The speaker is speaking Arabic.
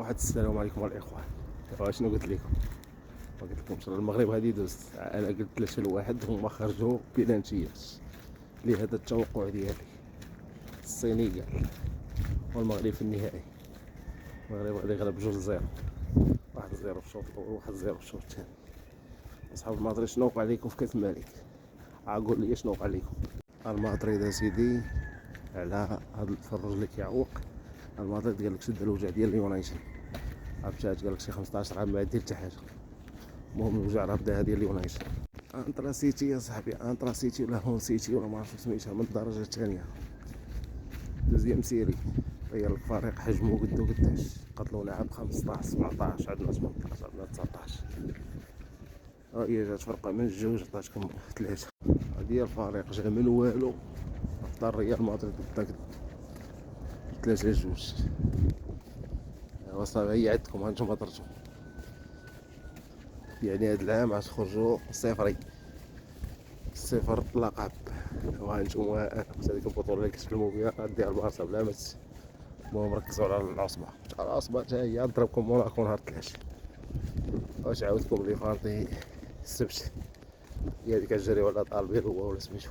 واحد السلام عليكم الاخوان. شنو قلت لكم؟ ما قلت لكمش المغرب هذه دوزت، انا قلت 3-1 هما خرجوا بلانتيات لهذا التوقع ديالي. السنغال والمغرب في النهائي. المغرب غادي يغلب 2-0، 1-0 في الشوط الاول، 1-0 في الشوط الثاني. اصحاب الماطري شنو وقع لكم في كاس الملك؟ قول لي شنو وقع لكم. الماطري سيدي على هذا الفرج اللي كيعوق. الماطري قال لك شد الوجع ديال اليونايتد، عرفتات قال لك شي 15 عام ما دير حتى حاجه. المهم الوجع راه بدا ديال اليونايتد. انترا سيتي يا صاحبي، انترا سيتي ولا هون سيتي ولا ما عرفت سميتها، من الدرجه الثانيه دوزيام سيري. غير لك فريق حجمه قداش قتلوا لاعب 15 17، عندنا 18، عندنا 19. هي جات فرقه من الجوج عطاتكم 3. هادي هي الفريق جا من والو اختار ريال مدريد داك 3-2. ايوا صافي هي عندكم هانتوما درتو، يعني هاد العام غتخرجوا صفر لقب. وهانتوما هذيك البطوله اللي كتكلموا بها غديها البارسا بلا مس. المهم ركزوا على العصبه حتى هي ضربكم موناكو نهار 3. واش عاودكم لي فاردي السبت هي هذيك الجري ولا طالبين هو ولا سميتو.